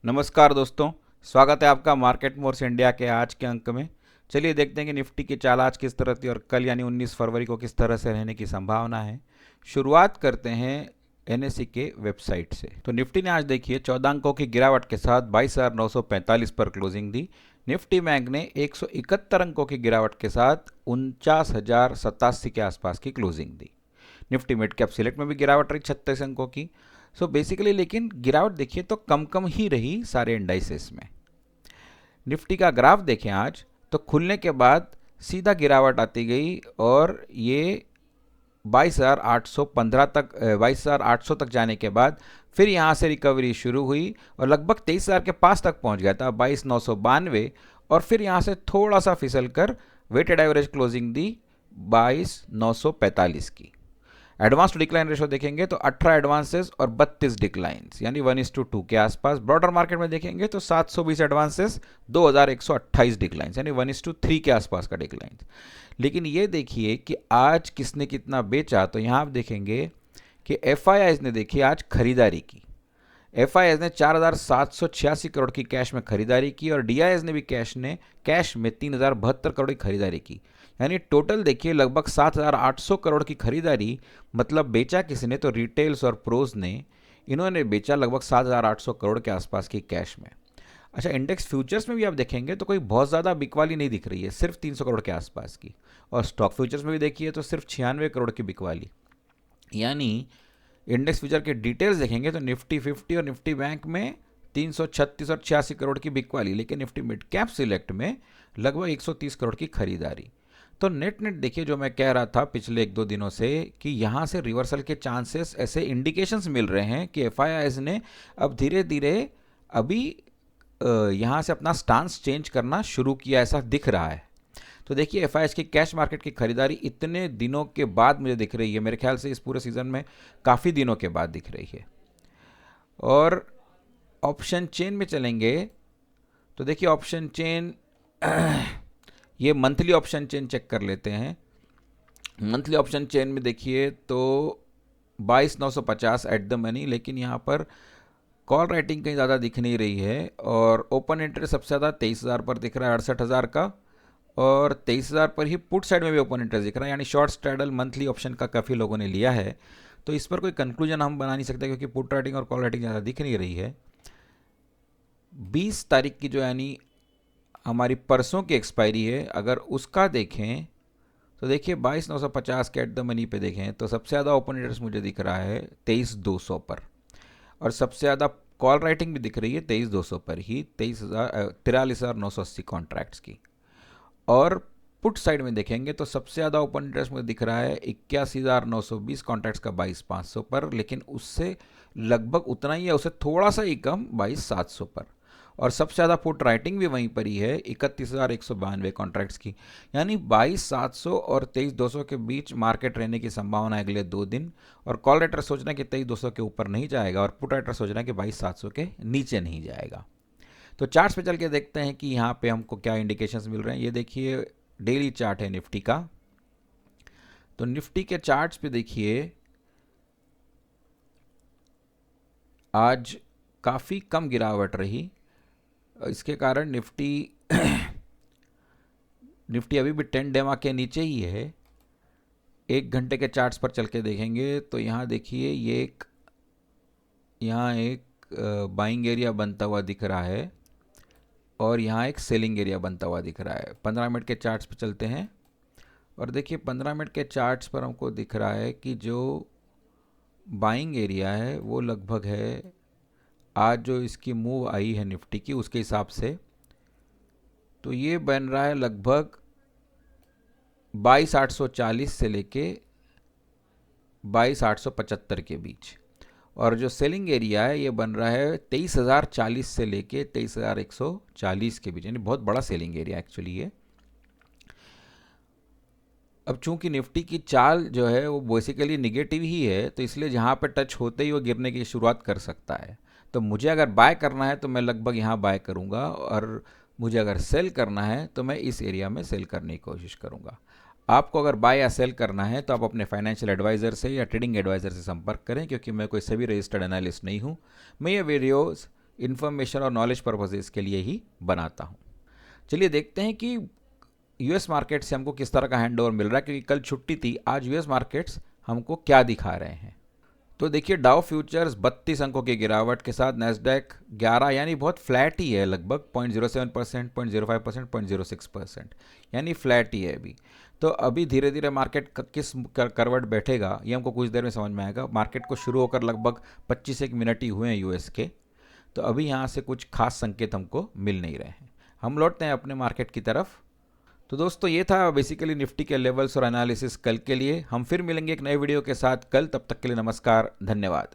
नमस्कार दोस्तों, स्वागत है आपका मार्केट मोर्स इंडिया के आज के अंक में। चलिए देखते हैं कि निफ्टी की चाल आज किस तरह थी और कल यानी 19 फरवरी को किस तरह से रहने की संभावना है। शुरुआत करते हैं एनएसई के वेबसाइट से। तो निफ्टी ने आज देखिए 14 अंकों की गिरावट के साथ 22,945 पर क्लोजिंग दी। निफ्टी बैंक ने 171 अंकों की गिरावट के साथ 49,087 के आसपास की क्लोजिंग दी। निफ्टी मिड कैप सिलेक्ट में भी गिरावट रही 36 अंकों की। सो बेसिकली लेकिन गिरावट देखिए तो कम कम ही रही सारे इंडाइसेस में। निफ्टी का ग्राफ देखें आज तो खुलने के बाद सीधा गिरावट आती गई और ये 22,815 तक 22,800 तक जाने के बाद फिर यहाँ से रिकवरी शुरू हुई और लगभग 23,000 के पास तक पहुँच गया था 22,992 और फिर यहाँ से थोड़ा सा फिसल कर वेटेड एवरेज क्लोजिंग दी 22,945 की। एडवांस टू डिक्लाइन रेशो देखेंगे तो 18 एडवांसेस और 32 डिक्लाइंस यानी 1:2 के आसपास। ब्रॉडर मार्केट में देखेंगे तो 720 एडवांसेस 2128 डिक्लाइंस यानी 1:3 के आसपास का डिक्लाइंस। लेकिन ये देखिए कि आज किसने कितना बेचा, तो यहाँ आप देखेंगे कि एफआईआईज ने देखिए आज खरीदारी की। एफआईआईज ने 4,786 करोड़ की कैश में खरीदारी की और डीआईएस ने भी कैश में 3,072 करोड़ की खरीदारी की। यानी टोटल देखिए लगभग 7,800 करोड़ की खरीदारी। मतलब बेचा किसी ने तो रिटेल्स और प्रोज ने, इन्होंने बेचा लगभग 7,800 करोड़ के आसपास की कैश में। अच्छा, इंडेक्स फ्यूचर्स में भी आप देखेंगे तो कोई बहुत ज़्यादा बिकवाली नहीं दिख रही है, सिर्फ 300 करोड़ के आसपास की। और स्टॉक फ्यूचर्स में भी देखिए तो सिर्फ 96 करोड़ की बिकवाली। यानी इंडेक्स फ्यूचर के डिटेल्स देखेंगे तो निफ्टी 50 और निफ्टी बैंक में 336 और 86 करोड़ की बिकवाली, लेकिन निफ्टी मिड कैप सिलेक्ट में लगभग 130 करोड़ की खरीदारी। तो नेट देखिए जो मैं कह रहा था पिछले 1-2 दिनों से कि यहाँ से रिवर्सल के चांसेस, ऐसे इंडिकेशंस मिल रहे हैं कि एफआईआईज ने अब धीरे धीरे अभी यहाँ से अपना स्टांस चेंज करना शुरू किया, ऐसा दिख रहा है। तो देखिए एफआईआईज की कैश मार्केट की खरीदारी इतने दिनों के बाद मुझे दिख रही है, मेरे ख्याल से इस पूरे सीज़न में काफ़ी दिनों के बाद दिख रही है। और ऑप्शन चेन में चलेंगे तो देखिए ऑप्शन चेन ये मंथली ऑप्शन चेन चेक कर लेते हैं। मंथली ऑप्शन चेन में देखिए तो 22,950 एट द मनी, लेकिन यहाँ पर कॉल राइटिंग कहीं ज़्यादा दिख नहीं रही है और ओपन इंटरेस्ट सबसे ज़्यादा 23,000 पर दिख रहा है, 68,000 का। और 23,000 पर ही पुट साइड में भी ओपन इंटरेस्ट दिख रहा है, यानी शॉर्ट स्ट्रैडल मंथली ऑप्शन का काफ़ी लोगों ने लिया है। तो इस पर कोई कंक्लूजन हम बना नहीं सकते क्योंकि पुट राइटिंग और कॉल राइटिंग ज़्यादा दिख नहीं रही है। 20 तारीख की जो यानी हमारी परसों की एक्सपायरी है, अगर उसका देखें तो देखिए 22,950 के एट द मनी पे देखें तो सबसे ज़्यादा ओपन इंटरेस्ट मुझे दिख रहा है 23,200 पर और सबसे ज़्यादा कॉल राइटिंग भी दिख रही है 23,200 पर ही, 43,980 कॉन्ट्रैक्ट्स की। और पुट साइड में देखेंगे तो सबसे ज़्यादा ओपन इंटरेस्ट में दिख रहा है 81,920 कॉन्ट्रैक्ट्स का 22,500 पर, लेकिन उससे लगभग उतना ही है, उससे थोड़ा सा ही कम 22,700 पर। और सबसे ज़्यादा पुट राइटिंग भी वहीं पर ही है 31,192 कॉन्ट्रैक्ट्स की। यानी 22,700 और 23,200 के बीच मार्केट रहने की संभावना है अगले 2 दिन। और कॉल राइटर सोचना कि 23,200 के ऊपर नहीं जाएगा और पुट राइटर सोचना कि 22,700 के नीचे नहीं जाएगा। तो चार्ट्स पे चल के देखते हैं कि यहाँ पे हमको क्या इंडिकेशंस मिल रहे हैं। ये देखिए डेली चार्ट है निफ्टी का। तो निफ्टी के चार्ट्स पे देखिए आज काफ़ी कम गिरावट रही, इसके कारण निफ्टी निफ्टी अभी भी 10 डेमा के नीचे ही है। 1 घंटे के चार्ट्स पर चल के देखेंगे तो यहाँ देखिए यहाँ एक बाइंग एरिया बनता हुआ दिख रहा है और यहाँ एक सेलिंग एरिया बनता हुआ दिख रहा है। 15 मिनट के चार्ट्स पर चलते हैं और देखिए 15 मिनट के चार्ट्स पर हमको दिख रहा है कि जो बाइंग एरिया है वो लगभग है, आज जो इसकी मूव आई है निफ्टी की उसके हिसाब से तो ये बन रहा है लगभग 22,840 से लेके 22,875 के बीच। और जो सेलिंग एरिया है ये बन रहा है 23,040 से लेके 23,140 के बीच, यानी बहुत बड़ा सेलिंग एरिया एक्चुअली है। अब चूंकि निफ्टी की चाल जो है वो बेसिकली निगेटिव ही है, तो इसलिए जहाँ पे टच होते ही वो गिरने की शुरुआत कर सकता है। तो मुझे अगर बाय करना है तो मैं लगभग यहाँ बाय करूँगा और मुझे अगर सेल करना है तो मैं इस एरिया में सेल करने की कोशिश करूँगा। आपको अगर बाय या सेल करना है तो आप अपने फाइनेंशियल एडवाइज़र से या ट्रेडिंग एडवाइज़र से संपर्क करें, क्योंकि मैं कोई सभी रजिस्टर्ड एनालिस्ट नहीं हूँ। मैं ये वीडियोस इन्फॉर्मेशन और नॉलेज पर्पजेज़ के लिए ही बनाता हूँ। चलिए देखते हैं कि यूएस मार्केट से हमको किस तरह का हैंडओवर मिल रहा है, क्योंकि कल छुट्टी थी। आज यूएस मार्केट्स हमको क्या दिखा रहे हैं। तो देखिए डाउ फ्यूचर्स 32 अंकों की गिरावट के साथ, नैस्डैक 11 यानी बहुत फ्लैट ही है, लगभग 0.07%, 0.05%, 0.06%, यानी फ्लैट ही है अभी। तो अभी धीरे धीरे मार्केट किस करवट बैठेगा ये हमको कुछ देर में समझ में आएगा। मार्केट को शुरू होकर लगभग 25 मिनट ही हुए हैं यूएस के, तो अभी यहाँ से कुछ खास संकेत हमको मिल नहीं रहे हैं। हम लौटते हैं अपने मार्केट की तरफ। तो दोस्तों ये था बेसिकली निफ्टी के लेवल्स और एनालिसिस कल के लिए। हम फिर मिलेंगे एक नए वीडियो के साथ कल, तब तक के लिए नमस्कार, धन्यवाद।